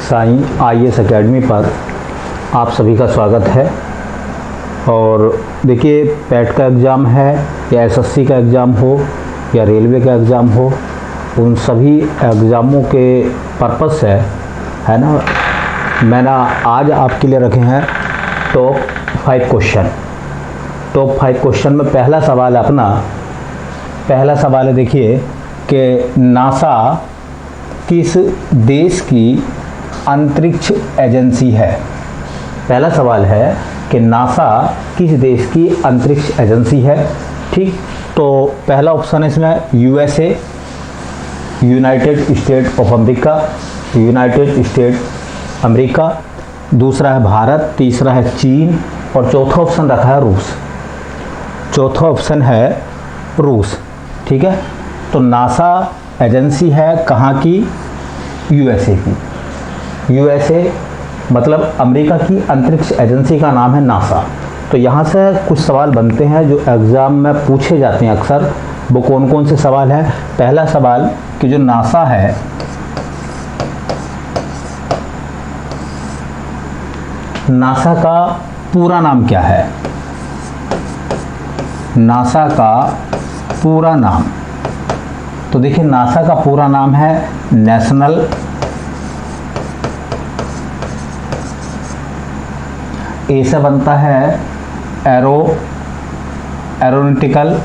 Sai IAS academy पर आप सभी का स्वागत है। और देखिए, पैट का एग्ज़ाम है या SSC का एग्ज़ाम हो या रेलवे का एग्ज़ाम हो, उन सभी एग्ज़ामों के पर्पस से है ना, मैंने आज आपके लिए रखे हैं टॉप 5 क्वेश्चन। टॉप 5 क्वेश्चन में पहला सवाल है अपना, पहला सवाल है देखिए कि नासा किस देश की अंतरिक्ष एजेंसी है। पहला सवाल है कि नासा किस देश की अंतरिक्ष एजेंसी है। ठीक, तो पहला ऑप्शन है इसमें USA, United state of America, United state America. दूसरा है भारत, तीसरा है चीन और चौथा ऑप्शन रखा है रूस। चौथा ऑप्शन है रूस। ठीक है, तो नासा एजेंसी है कहाँ की? USA की। USA मतलब अमेरिका की अंतरिक्ष एजेंसी का नाम है नासा। तो यहाँ से कुछ सवाल बनते हैं जो एग्ज़ाम में पूछे जाते हैं अक्सर। वो कौन कौन से सवाल हैं? पहला सवाल कि जो नासा है, नासा का पूरा नाम क्या है? नासा का पूरा नाम, तो देखिए नासा का पूरा नाम है नेशनल ए से बनता है एरोनॉटिकल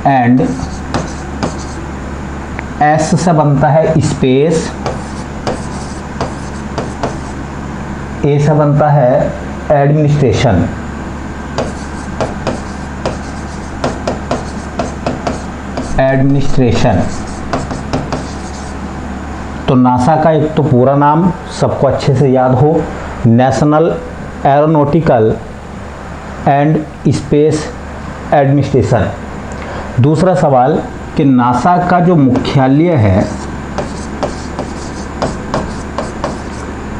एंड एस से बनता है स्पेस, ए से बनता है एडमिनिस्ट्रेशन, तो नासा का एक तो पूरा नाम सबको अच्छे से याद हो, national aeronautical and space administration. दूसरा सवाल कि नासा का जो मुख्यालय है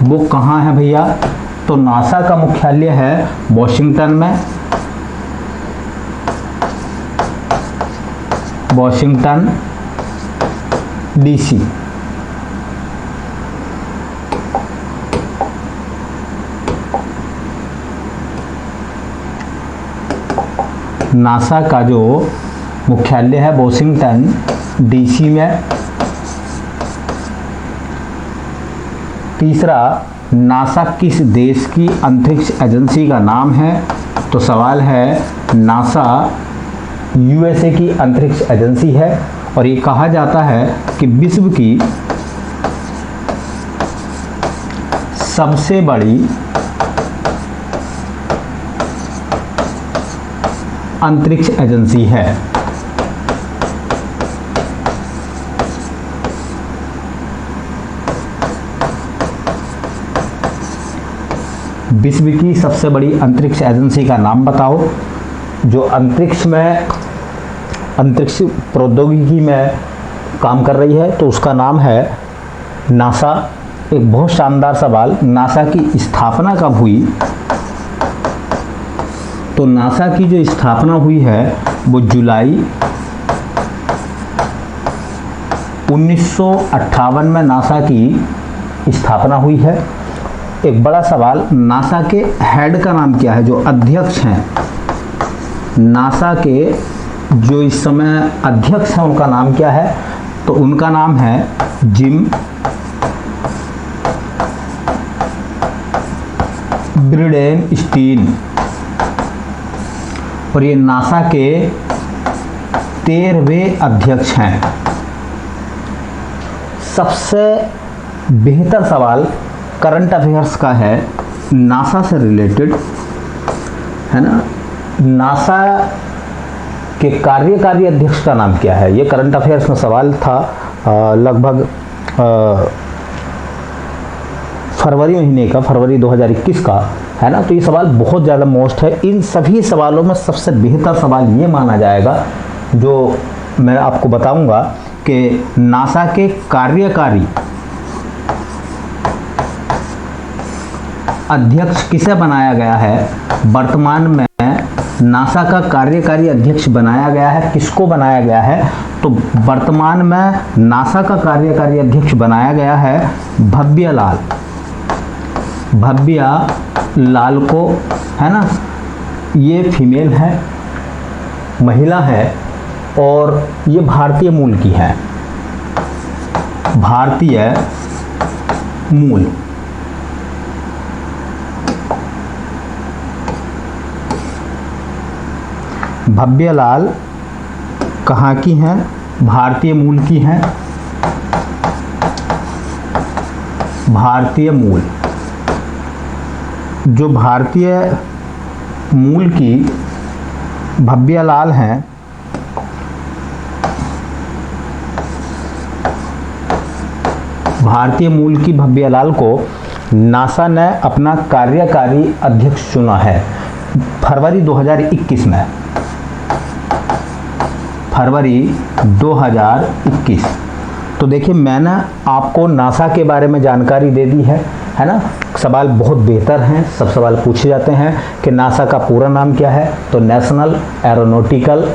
वो कहाँ है भैया? तो नासा का मुख्यालय है वॉशिंगटन में, वॉशिंगटन DC। नासा का जो मुख्यालय है वॉशिंगटन DC में। तीसरा, नासा किस देश की अंतरिक्ष एजेंसी का नाम है? तो सवाल है नासा USA की अंतरिक्ष एजेंसी है और ये कहा जाता है कि विश्व की सबसे बड़ी अंतरिक्ष एजेंसी है। विश्व की सबसे बड़ी अंतरिक्ष एजेंसी का नाम बताओ जो अंतरिक्ष प्रौद्योगिकी में काम कर रही है, तो उसका नाम है नासा। एक बहुत शानदार सवाल, नासा की स्थापना कब हुई? तो नासा की जो स्थापना हुई है वो जुलाई 1958 में नासा की स्थापना हुई है। एक बड़ा सवाल, नासा के हेड का नाम क्या है? जो अध्यक्ष हैं नासा के, जो इस समय अध्यक्ष हैं, उनका नाम क्या है? तो उनका नाम है जिम ब्रिडेनस्टीन और ये नासा के 13वें अध्यक्ष हैं। सबसे बेहतर सवाल करंट अफेयर्स का है, नासा से रिलेटेड है ना। नासा के कार्यकारी अध्यक्ष का नाम क्या है? ये करंट अफेयर्स में सवाल था लगभग फरवरी महीने का, फरवरी 2021 का है ना। तो ये सवाल बहुत ज़्यादा मोस्ट है। इन सभी सवालों में सबसे बेहतर सवाल ये माना जाएगा जो मैं आपको बताऊंगा कि नासा अध्यक्ष किसे बनाया गया है? वर्तमान में नासा का कार्यकारी अध्यक्ष बनाया गया है। किसको बनाया गया है? तो वर्तमान में नासा का कार्यकारी अध्यक्ष बनाया गया है भव्यलाल को, है ना। ये फीमेल है, महिला है और ये भारतीय मूल की है, भारतीय मूल। भव्यलाल कहाँ की हैं? भारतीय मूल की हैं, भारतीय मूल। जो भारतीय मूल की भव्यलाल हैं, भारतीय मूल की भव्यलाल को नासा ने अपना कार्यकारी अध्यक्ष चुना है फरवरी 2021 में, फरवरी 2021। तो देखिए मैंने आपको नासा के बारे में जानकारी दे दी है ना। सवाल बहुत बेहतर हैं, सब सवाल पूछे जाते हैं कि नासा का पूरा नाम क्या है? तो national aeronautical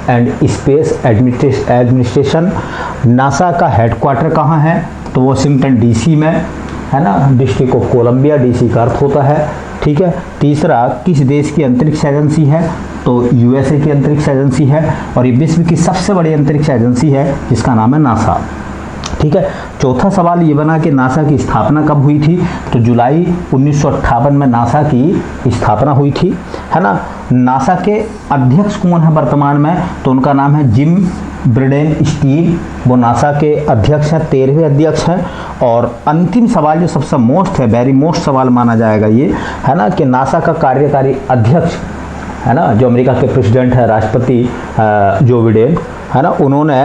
and space administration. NASA का हेडक्वार्टर कहाँ है? तो वॉशिंगटन डीसी में, है ना। डिस्ट्रिक्ट ऑफ कोलंबिया, डीसी का अर्थ होता है, ठीक है। तीसरा, किस देश की अंतरिक्ष एजेंसी है? तो यूएसए की अंतरिक्ष एजेंसी है और ये विश्व की सबसे बड़ी अंतरिक्ष एजेंसी है जिसका नाम है नासा, ठीक है। चौथा सवाल ये बना कि नासा की स्थापना कब हुई थी? तो जुलाई 1958 में नासा की स्थापना हुई थी, है ना। नासा के अध्यक्ष कौन है वर्तमान में? तो उनका नाम है जिम ब्रिडेनस्टीन, वो नासा के अध्यक्ष हैं, 13वें अध्यक्ष हैं। और अंतिम सवाल जो सबसे मोस्ट है, वेरी मोस्ट सवाल माना जाएगा ये, है ना, कि नासा का कार्यकारी अध्यक्ष, है ना, जो अमेरिका के प्रेसिडेंट है, राष्ट्रपति जो बिडेन, है ना, उन्होंने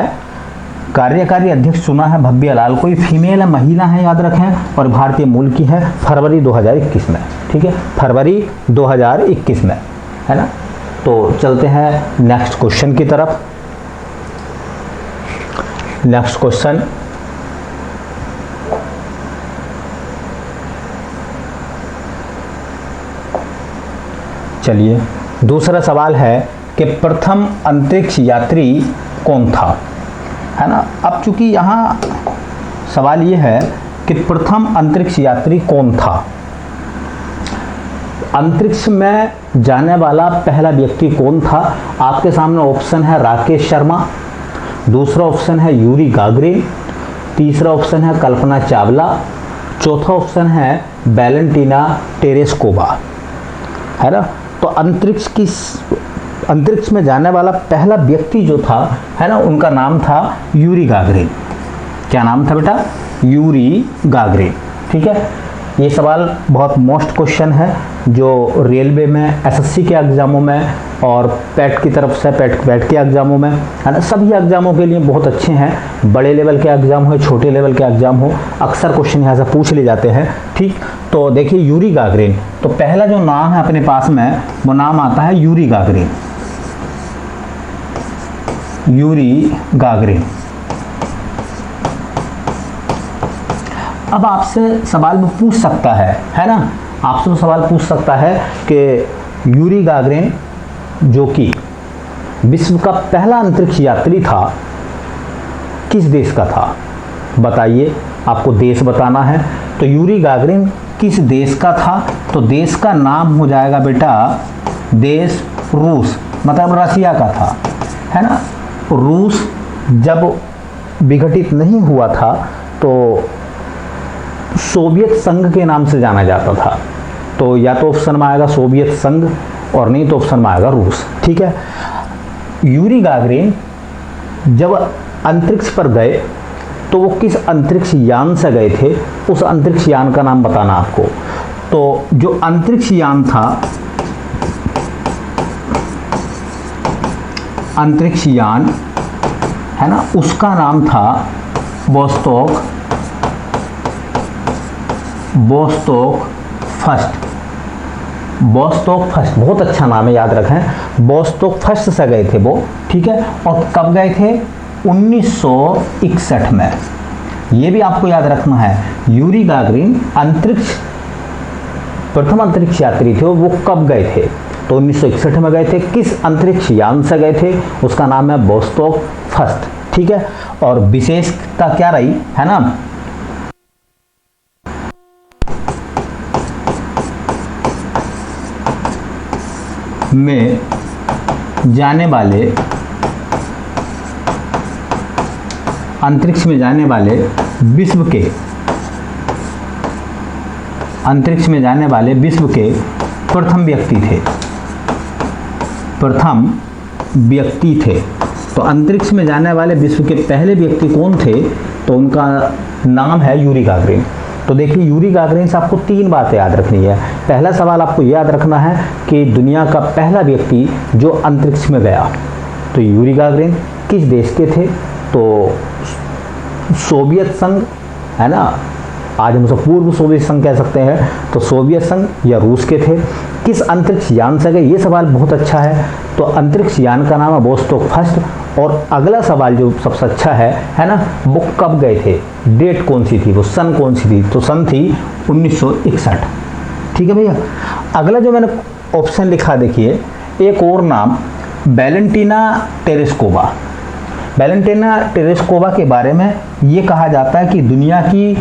कार्यकारी अध्यक्ष चुना है भव्यलाल को। ये फीमेल है, महिला है, याद रखें, और भारतीय मूल की है, फरवरी 2021 में, ठीक है, फरवरी 2021 में, है ना। तो चलते हैं नेक्स्ट क्वेश्चन की तरफ। नेक्स्ट क्वेश्चन, चलिए दूसरा सवाल है कि प्रथम अंतरिक्ष यात्री कौन था, है ना। अब चूंकि यहाँ सवाल ये है कि प्रथम अंतरिक्ष यात्री कौन था। अंतरिक्ष में जाने वाला पहला व्यक्ति कौन था? आपके सामने ऑप्शन है राकेश शर्मा, दूसरा ऑप्शन है यूरी गागरिन, तीसरा ऑप्शन है कल्पना चावला, चौथा ऑप्शन है वैलेंटीना टेरेस्कोवा, है ना। तो अंतरिक्ष में जाने वाला पहला व्यक्ति जो था, है ना, उनका नाम था यूरी गागरिन। क्या नाम था बेटा? यूरी गागरिन, ठीक है। ये सवाल बहुत मोस्ट क्वेश्चन है जो रेलवे में, एसएससी के एग्जामों में और पैट की तरफ से, पैट के एग्जामों में, है ना, सभी एग्जामों के लिए बहुत अच्छे हैं। बड़े लेवल के एग्जाम हो, छोटे लेवल के एग्जाम हो, अक्सर क्वेश्चन यहाँ से पूछ ले जाते हैं, ठीक। तो देखिए यूरी गागरिन, तो पहला जो नाम है अपने पास में वो नाम आता है यूरी गागरिन, यूरी गागरिन। अब आपसे सवाल में पूछ सकता है ना, आपसे तो सवाल पूछ सकता है कि यूरी गागरिन जो कि विश्व का पहला अंतरिक्ष यात्री था, किस देश का था? बताइए, आपको देश बताना है। तो यूरी गागरिन किस देश का था? तो देश का नाम हो जाएगा बेटा, देश रूस, मतलब रसिया का था, है ना। रूस जब विघटित नहीं हुआ था तो सोवियत संघ के नाम से जाना जाता था। तो या तो ऑप्शन में आएगा सोवियत संघ और नहीं तो ऑप्शन में आएगा रूस, ठीक है। यूरी गागरिन जब अंतरिक्ष पर गए तो वो किस अंतरिक्ष यान से गए थे? उस अंतरिक्ष यान का नाम बताना आपको। तो जो अंतरिक्ष यान था, अंतरिक्ष यान, है ना, उसका नाम था वोस्टोक फर्स्ट। वोस्टोक फर्स्ट बहुत अच्छा नाम है, याद रखें। वोस्टोक फर्स्ट से गए थे वो, ठीक है। और कब गए थे? 1961 में। ये भी आपको याद रखना है, यूरी गागरिन अंतरिक्ष प्रथम अंतरिक्ष यात्री थे वो कब गए थे? तो 1961 में गए थे। किस अंतरिक्ष यान से गए थे? उसका नाम है वोस्टॉक फर्स्ट। ठीक है, और विशेषता क्या रही है ना, में जाने वाले अंतरिक्ष में जाने वाले विश्व के अंतरिक्ष में जाने वाले विश्व के प्रथम व्यक्ति थे। प्रथम व्यक्ति थे। तो अंतरिक्ष में जाने वाले विश्व के पहले व्यक्ति कौन थे? तो उनका नाम है यूरी गागरिन। तो देखिए यूरी गागरिन से आपको 3 बातें याद रखनी है। पहला सवाल आपको याद रखना है कि दुनिया का पहला व्यक्ति जो अंतरिक्ष में गया, तो यूरी गागरिन किस देश के थे? तो सोवियत संघ है ना, आज हम उसे पूर्व सोवियत संघ कह सकते हैं, तो सोवियत संघ या रूस के थे। किस अंतरिक्ष यान से गए? ये सवाल बहुत अच्छा है। तो अंतरिक्ष यान का नाम है वोस्टॉक फर्स्ट। और अगला सवाल जो सबसे अच्छा है ना, वो कब गए थे? डेट कौन सी थी? वो सन कौन सी थी? तो सन थी 1961। ठीक है भैया। अगला जो मैंने ऑप्शन लिखा देखिए, एक और नाम वैलेंटीना टेरेस्कोवा। वैलेंटीना टेरेस्कोवा के बारे में ये कहा जाता है कि दुनिया की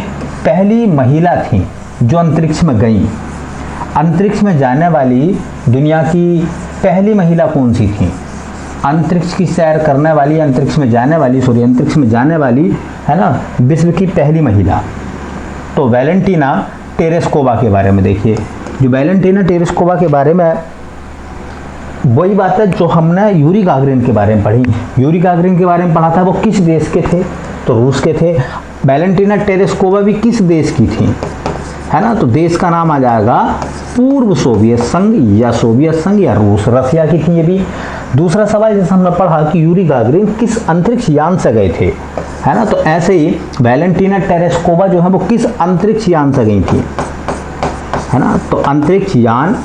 पहली महिला थी जो अंतरिक्ष में गई। अंतरिक्ष में जाने वाली दुनिया की पहली महिला कौन सी थी? अंतरिक्ष की सैर करने वाली, अंतरिक्ष में जाने वाली है ना, विश्व की पहली महिला। तो वैलेंटीना टेरेस्कोवा के बारे में देखिए। जो वैलेंटीना टेरेस्कोवा के बारे में वही बात है जो हमने यूरी गागरिन के बारे में पढ़ी। यूरी गागरिन के बारे में पढ़ा था, वो किस देश के थे? तो रूस के थे। वैलेंटीना टेरेस्कोवा भी किस देश की थी? है ना, तो देश का नाम आ जाएगा पूर्व सोवियत संघ या सोवियत संघ या रूस, रसिया की थी ये भी। दूसरा सवाल जैसे हमने पढ़ा कि यूरी गागरिन किस अंतरिक्ष यान से गए थे, है ना, तो ऐसे ही वैलेंटीना टेरेस्कोवा जो है वो किस अंतरिक्ष यान से गई थी, है ना। तो अंतरिक्ष यान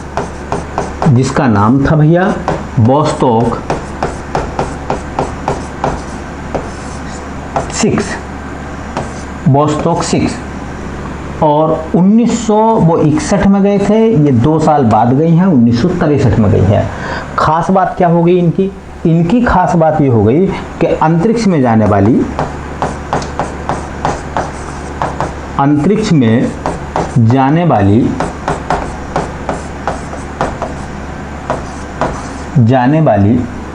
जिसका नाम था भैया वोस्टॉक 6 और 1961 में गए थे। ये 2 साल बाद गई हैं, 1963 में गई है। खास बात क्या हो गई इनकी खास बात ये हो गई कि अंतरिक्ष में जाने वाली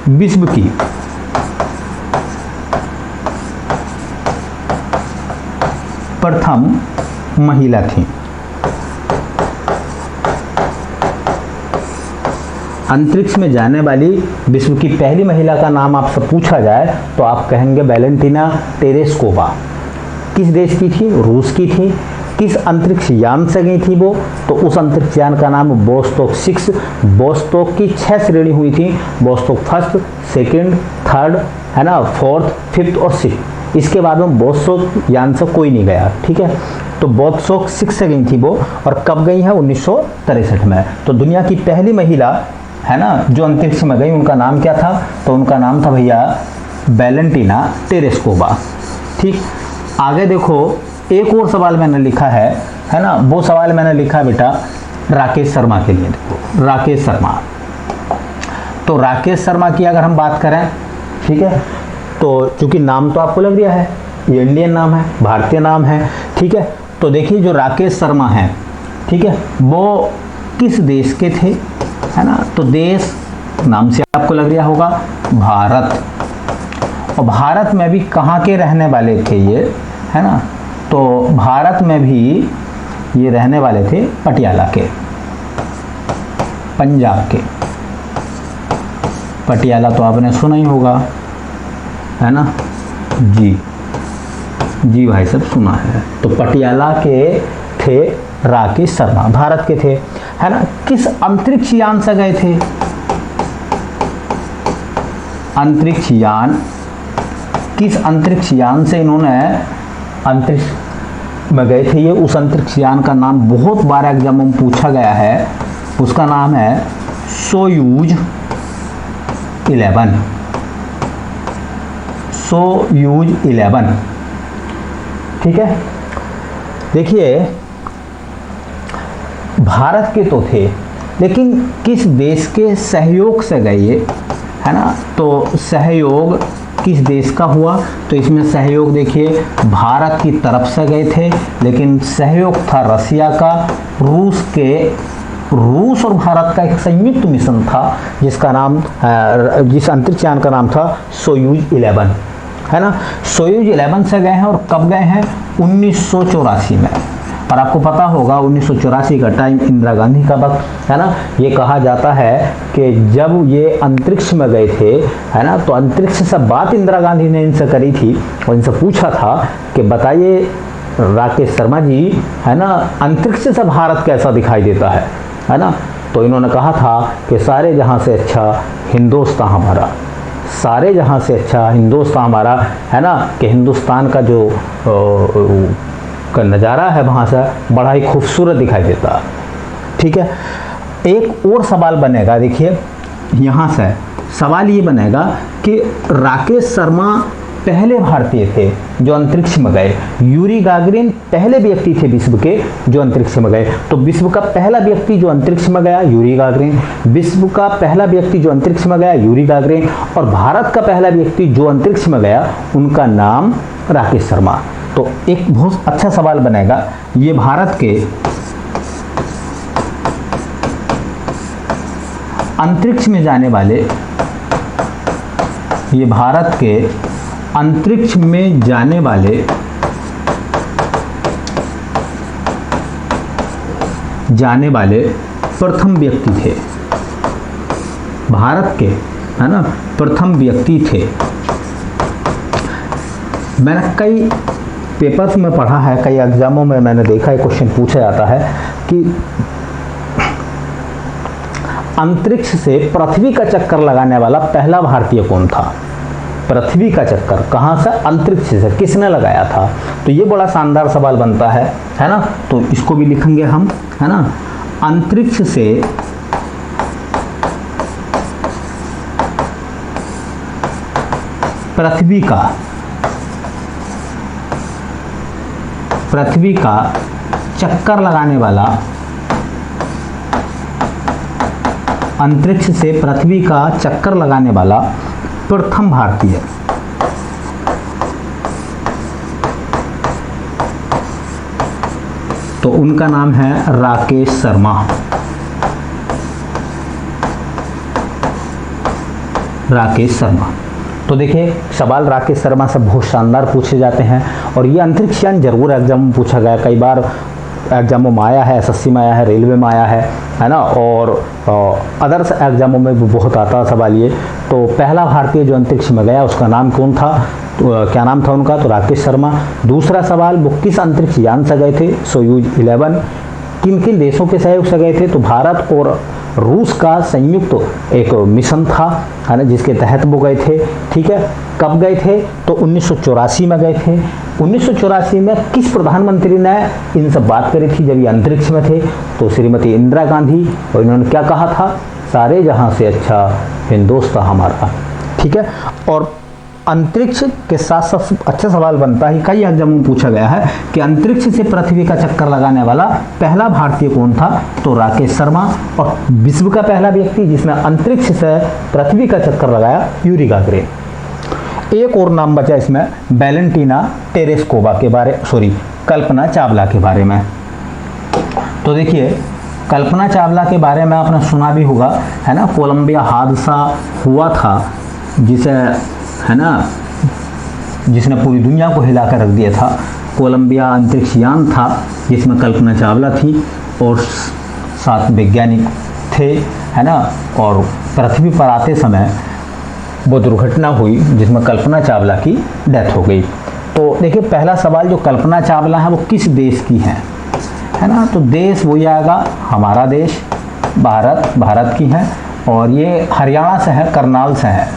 विश्व की प्रथम महिला थी। अंतरिक्ष में जाने वाली विश्व की पहली महिला का नाम आपसे पूछा जाए तो आप कहेंगे वैलेंटीना टेरेस्कोवा। किस देश की थी? रूस की थी। किस अंतरिक्ष यान से गई थी वो? तो उस अंतरिक्ष यान का नाम वोस्टॉक 6। वोस्टॉक की 6 श्रेणी हुई थी, वोस्टॉक फर्स्ट, सेकंड, थर्ड, है ना, फोर्थ, फिफ्थ और 6। इसके बाद में वोस्टॉक यान से कोई नहीं गया। ठीक है, तो वोस्टॉक 6 से गई थी वो, और कब गई है? 1963 में। तो दुनिया की पहली महिला है ना जो अंतरिक्ष में गई, उनका नाम क्या था? तो उनका नाम था भैया वैलेंटीना टेरेस्कोवा। ठीक, आगे देखो एक और सवाल मैंने लिखा है ना, वो सवाल मैंने लिखा बेटा राकेश शर्मा के लिए। देखो राकेश शर्मा, तो राकेश शर्मा की अगर हम बात करें, ठीक है, तो चूंकि नाम तो आपको लग रहा है ये इंडियन नाम है, भारतीय नाम है। ठीक है, तो देखिए जो राकेश शर्मा हैं, ठीक है, वो किस देश के थे, है ना, तो देश नाम से आपको लग रहा होगा भारत। और भारत में भी कहाँ के रहने वाले थे ये, है ना, तो भारत में भी ये रहने वाले थे पटियाला के, पंजाब के। पटियाला तो आपने सुना ही होगा, है ना, जी भाई साहब सुना है। तो पटियाला के थे राकेश शर्मा, भारत के थे, है ना। किस अंतरिक्ष यान से गए थे? अंतरिक्ष यान, किस अंतरिक्ष यान से इन्होंने अंतरिक्ष में गए थे? ये उस अंतरिक्ष यान का नाम बहुत बार एग्जाम में पूछा गया है, उसका नाम है सोयूज 11। सोयूज 11। ठीक है, देखिए भारत के तो थे, लेकिन किस देश के सहयोग से गए ये, है ना। तो सहयोग किस देश का हुआ, तो इसमें सहयोग देखिए भारत की तरफ से गए थे, लेकिन सहयोग था रसिया का, रूस और भारत का एक संयुक्त मिशन था जिसका नाम, जिस अंतरिक्ष यान का नाम था सोयूज 11, है ना। सोयूज 11 से गए हैं, और कब गए हैं, 1984 में। और आपको पता होगा 1984 का टाइम इंदिरा गांधी का वक्त, है ना। ये कहा जाता है कि जब ये अंतरिक्ष में गए थे, है ना, तो अंतरिक्ष से बात इंदिरा गांधी ने इनसे करी थी और इनसे पूछा था कि बताइए राकेश शर्मा जी, है ना, अंतरिक्ष से भारत कैसा दिखाई देता है ना। तो इन्होंने कहा था कि सारे जहां से अच्छा हिंदुस्तान हमारा, सारे जहां से अच्छा हिंदुस्तान हमारा, है ना, कि हिंदुस्तान का जो का नज़ारा है वहाँ से बड़ा ही खूबसूरत दिखाई देता। ठीक है, एक और सवाल बनेगा, देखिए यहाँ से सवाल ये बनेगा कि राकेश शर्मा पहले भारतीय थे जो अंतरिक्ष में गए, यूरी गागरिन पहले व्यक्ति थे विश्व के जो अंतरिक्ष में गए। तो विश्व का पहला व्यक्ति जो अंतरिक्ष में गया यूरी गागरिन, विश्व का पहला व्यक्ति जो अंतरिक्ष में गया यूरी गागरिन, और भारत का पहला व्यक्ति जो अंतरिक्ष में गया उनका नाम राकेश शर्मा। तो एक बहुत अच्छा सवाल बनेगा, ये भारत के अंतरिक्ष में जाने वाले, ये भारत के अंतरिक्ष में जाने वाले प्रथम व्यक्ति थे, भारत के, है ना, प्रथम व्यक्ति थे। मैंने कई पेपर्स में पढ़ा है, कई एग्जामों में मैंने देखा है, क्वेश्चन पूछा जाता है कि अंतरिक्ष से पृथ्वी का चक्कर लगाने वाला पहला भारतीय कौन था। पृथ्वी का चक्कर कहाँ से, अंतरिक्ष से किसने लगाया था। तो ये बड़ा शानदार सवाल बनता है ना। तो इसको भी लिखेंगे हम, है ना, अंतरिक्ष से पृथ्वी का चक्कर लगाने वाला, अंतरिक्ष से पृथ्वी का चक्कर लगाने वाला प्रथम भारतीय, तो उनका नाम है राकेश शर्मा। राकेश शर्मा। तो देखिए सवाल राकेश शर्मा से बहुत शानदार पूछे जाते हैं, और ये अंतरिक्ष यान जरूर एग्जाम में पूछा गया, कई बार एग्जामों में आया है, एसएससी में आया है, रेलवे में आया है ना, और अदर्स एग्जामों में भी बहुत आता है सवाल ये। तो पहला भारतीय जो अंतरिक्ष में गया उसका नाम कौन था, तो क्या नाम था उनका, तो राकेश शर्मा। दूसरा सवाल, वो किस अंतरिक्ष यान से गए थे, सोयूज 11, किन किन देशों के सहयोग से गए थे, तो भारत और रूस का संयुक्त एक मिशन था, है ना, जिसके तहत वो गए थे। ठीक है, कब गए थे, तो 1984 में गए थे। 1984 में किस प्रधानमंत्री ने इनसे बात करी थी जब ये अंतरिक्ष में थे, तो श्रीमती इंदिरा गांधी, और इन्होंने क्या कहा था, सारे जहां से अच्छा हिंदुस्तान हमारा। ठीक है, और अंतरिक्ष के साथ साथ अच्छा सवाल बनता है, कई एग्जाम में पूछा गया है कि अंतरिक्ष से पृथ्वी का चक्कर लगाने वाला पहला भारतीय कौन था, तो राकेश शर्मा। और विश्व का पहला व्यक्ति जिसने अंतरिक्ष से पृथ्वी का चक्कर लगाया, यूरी गागरिन। एक और नाम बचा इसमें, वैलेंटीना टेरेस्कोवा के बारे, कल्पना चावला के बारे में। तो देखिए कल्पना चावला के बारे में आपने सुना भी होगा, है ना, कोलंबिया हादसा हुआ था जिसे, है ना, जिसने पूरी दुनिया को हिला कर रख दिया था। कोलंबिया अंतरिक्ष यान था जिसमें कल्पना चावला थी और 7 वैज्ञानिक थे, है ना, और पृथ्वी पर आते समय वो दुर्घटना हुई जिसमें कल्पना चावला की डेथ हो गई। तो देखिए पहला सवाल, जो कल्पना चावला है वो किस देश की हैं, है ना, तो देश वही आएगा हमारा देश भारत की है, और ये हरियाणा से है, करनाल से है,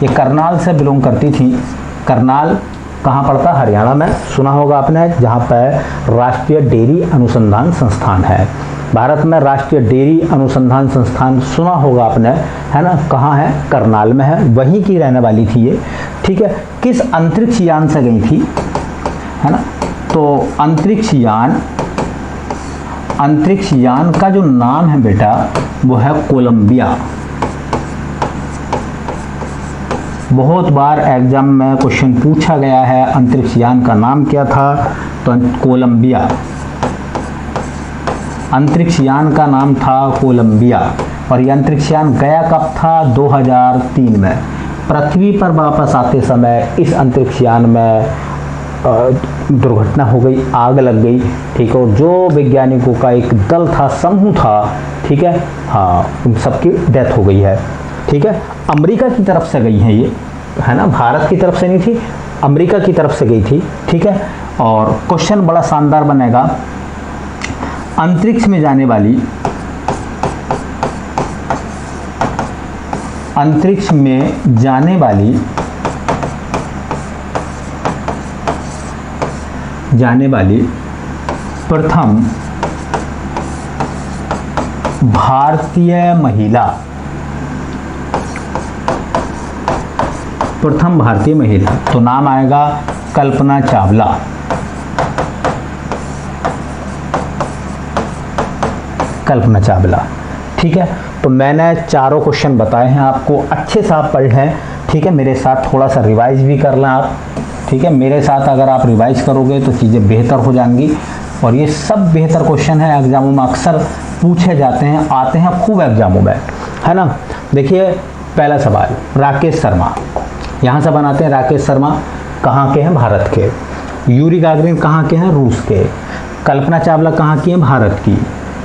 ये करनाल से बिलोंग करती थी। करनाल कहाँ पड़ता, हरियाणा में, सुना होगा आपने, जहाँ पर राष्ट्रीय डेयरी अनुसंधान संस्थान है। भारत में राष्ट्रीय डेयरी अनुसंधान संस्थान सुना होगा आपने, है ना, कहाँ है, करनाल में है, वहीं की रहने वाली थी ये। ठीक है, किस अंतरिक्ष यान से गई थी, है ना, तो अंतरिक्ष यान अंतरिक्ष यान का जो नाम है बेटा वो है कोलंबिया। बहुत बार एग्जाम में क्वेश्चन पूछा गया है अंतरिक्ष यान का नाम क्या था, तो कोलंबिया। अंतरिक्ष यान का नाम था कोलंबिया। और ये अंतरिक्ष यान गया कब था? 2003 में। पृथ्वी पर वापस आते समय इस अंतरिक्ष यान में दुर्घटना हो गई, आग लग गई, ठीक है। और जो वैज्ञानिकों का एक दल था, समूह था, ठीक है, हाँ, उन सबकी डेथ हो गई है, ठीक है। अमेरिका की तरफ से गई है ये, है ना, भारत की तरफ से नहीं थी, अमेरिका की तरफ से गई थी, ठीक है। और क्वेश्चन बड़ा शानदार बनेगा। अंतरिक्ष में जाने वाली प्रथम भारतीय महिला, तो नाम आएगा कल्पना चावला। कल्पना चावला, ठीक है। तो मैंने चारों क्वेश्चन बताए हैं आपको, अच्छे से आप पढ़ लें, ठीक है। मेरे साथ थोड़ा सा रिवाइज भी कर लें आप, ठीक है। मेरे साथ अगर आप रिवाइज करोगे तो चीज़ें बेहतर हो जाएंगी। और ये सब बेहतर क्वेश्चन है, एग्जामों में अक्सर पूछे जाते हैं, आते हैं खूब एग्जामों में, है ना। देखिए पहला सवाल, राकेश शर्मा, यहाँ से बनाते हैं। राकेश शर्मा कहाँ के हैं? भारत के। यूरी गागरिन कहाँ के हैं? रूस के। कल्पना चावला कहाँ की हैं? भारत की,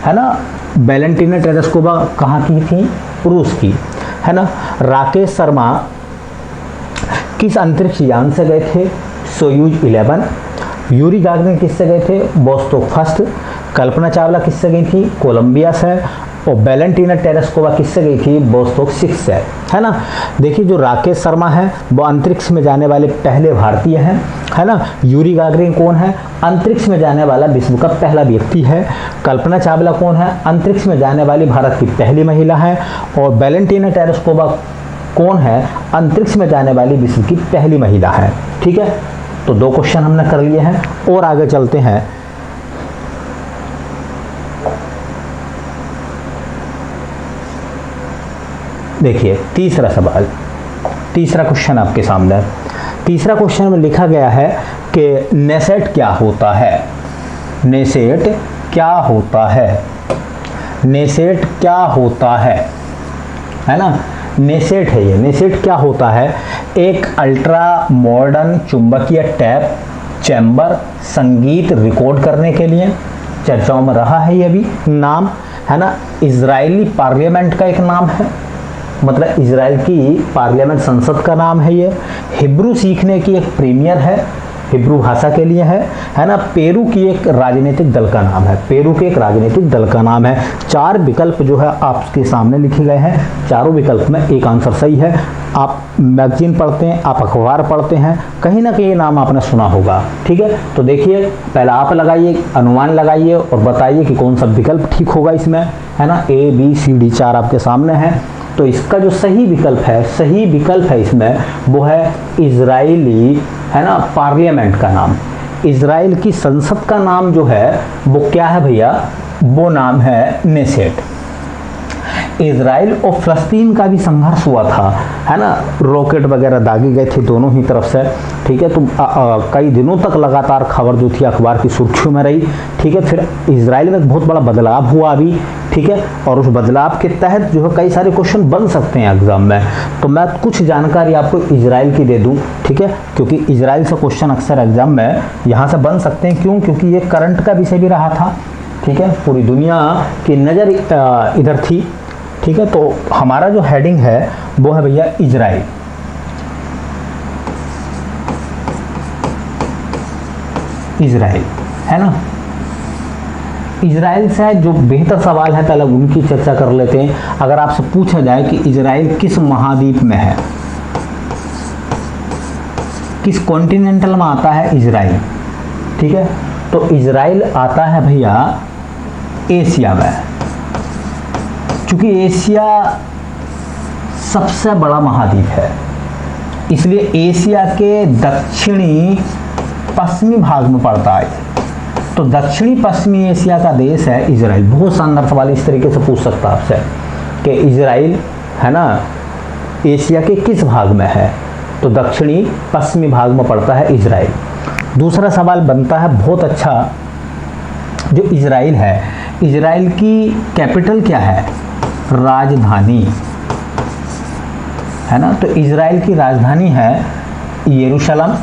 है ना। वैलेंटीना टेरेस्कोवा कहाँ की थी? रूस की, है ना। राकेश शर्मा किस अंतरिक्ष यान से गए थे? सोयूज 11। यूरी गागरिन किससे गए थे? Vostok first. कल्पना चावला किससे गई थी? कोलंबिया से। और वैलेंटीना टेरेस्कोवा किससे गई थी? वोस्टोक 6 से, है ना। देखिए जो राकेश शर्मा है वो अंतरिक्ष में जाने वाले पहले भारतीय हैं, है ना। यूरी गागरिन कौन है? अंतरिक्ष में जाने वाला विश्व का पहला व्यक्ति है। कल्पना चावला कौन है? अंतरिक्ष में जाने वाली भारत की पहली महिला है। और वैलेंटीना टेरेस्कोवा कौन है? अंतरिक्ष में जाने वाली विश्व की पहली महिला है, ठीक है। तो 2 क्वेश्चन हमने कर लिए हैं और आगे चलते हैं। देखिए तीसरा सवाल, तीसरा क्वेश्चन आपके सामने। तीसरा क्वेश्चन में लिखा गया है कि नेसेट क्या होता है? नेसेट क्या होता है? नेसेट क्या होता है ना। नेसेट है ये। नेसेट क्या होता है? एक अल्ट्रा मॉडर्न चुंबकीय टैप चैम्बर, संगीत रिकॉर्ड करने के लिए चर्चाओं में रहा है ये भी नाम, है ना। इजरायली पार्लियामेंट का एक नाम है, मतलब इजराइल की पार्लियामेंट संसद का नाम है ये। हिब्रू सीखने की एक प्रीमियर है, हिब्रू भाषा के लिए है ना। पेरू की एक राजनीतिक दल का नाम है, पेरू के एक राजनीतिक दल का नाम है। 4 विकल्प जो है आपके सामने लिखे गए हैं, चारों विकल्प में एक आंसर सही है। आप मैगजीन पढ़ते हैं, आप अखबार पढ़ते हैं, कहीं ना कहीं नाम आपने सुना होगा, ठीक है। तो देखिए पहले आप लगाइए, अनुमान लगाइए और बताइए कि कौन सा विकल्प ठीक होगा इसमें, है ना। A B C D 4 आपके सामने है। तो इसका जो सही विकल्प है इसमें वो है इजरायली, है ना, पार्लियामेंट का नाम। इजराइल की संसद का नाम जो है वो क्या है भैया? वो नाम है नेसेट। इजराइल और फलस्तीन का भी संघर्ष हुआ था, है ना। रॉकेट वगैरह दागे गए थे दोनों ही तरफ से, ठीक है। तो कई दिनों तक लगातार खबर जो थी अखबार की सुर्खियों में रही, ठीक है। फिर इजराइल में बहुत बड़ा बदलाव हुआ अभी, ठीक है। और उस बदलाव के तहत जो है कई सारे क्वेश्चन बन सकते हैं एग्जाम में। तो मैं कुछ जानकारी आपको इजराइल की दे दूं, ठीक है, क्योंकि इजराइल से क्वेश्चन अक्सर एग्जाम में यहाँ से बन सकते हैं। क्यों? क्योंकि ये करंट का विषय भी रहा था, ठीक है। पूरी दुनिया की नज़र इधर थी, ठीक है। तो हमारा जो हेडिंग है वो है भैया इजराइल। इजराइल, है ना। इजराइल से जो बेहतर सवाल है पहले उनकी चर्चा कर लेते हैं। अगर आपसे पूछा जाए कि इजराइल किस महाद्वीप में है, किस कॉन्टिनेंटल में आता है इजराइल, ठीक है। तो इजराइल आता है भैया एशिया में, क्योंकि एशिया सबसे बड़ा महाद्वीप है, इसलिए एशिया के दक्षिणी पश्चिमी भाग में पड़ता है। तो तो दक्षिणी पश्चिमी एशिया का देश है इजराइल। बहुत शानदार सवाल इस तरीके से पूछ सकता है आपसे कि इजराइल है ना एशिया के किस भाग में है, तो दक्षिणी पश्चिमी भाग में पड़ता है इजराइल। दूसरा सवाल बनता है बहुत अच्छा, जो इजराइल है, इजराइल की कैपिटल क्या है, राजधानी है ना, तो इजराइल की राजधानी है यरूशलेम।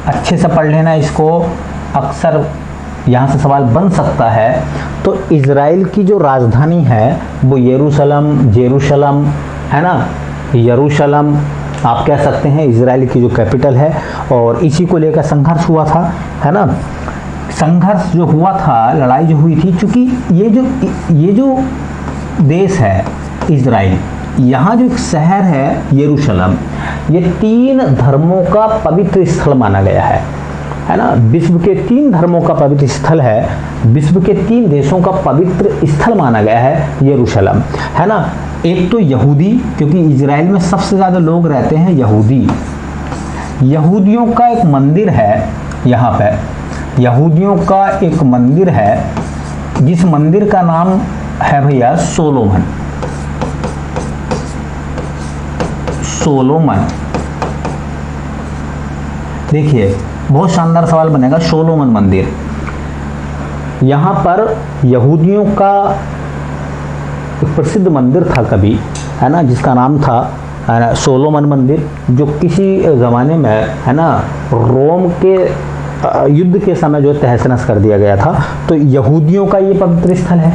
अच्छे से पढ़ लेना इसको, अक्सर यहाँ से सवाल बन सकता है। तो इजराइल की जो राजधानी है वो जेरूशलम है ना, यरूशलेम आप कह सकते हैं, इजराइल की जो कैपिटल है। और इसी को लेकर संघर्ष हुआ था, है ना, संघर्ष जो हुआ था, लड़ाई जो हुई थी, क्योंकि ये जो देश है इजराइल, यहाँ जो एक शहर है यरूशलेम, ये 3 धर्मों का पवित्र स्थल माना गया है ना। विश्व के 3 धर्मों का पवित्र स्थल है, विश्व के 3 देशों का पवित्र स्थल माना गया है यरूशलेम, है ना। एक तो यहूदी, क्योंकि इजराइल में सबसे ज़्यादा लोग रहते हैं यहूदी, यहूदियों का एक मंदिर है यहाँ पे, यहूदियों का एक मंदिर है जिस मंदिर का नाम है भैया सोलोमन। देखिए बहुत शानदार सवाल बनेगा, सोलोमन मंदिर। यहाँ पर यहूदियों का एक प्रसिद्ध मंदिर था कभी, है ना, जिसका नाम था सोलोमन मंदिर, जो किसी ज़माने में है ना रोम के युद्ध के समय जो तहस नहस कर दिया गया था। तो यहूदियों का ये पवित्र स्थल है,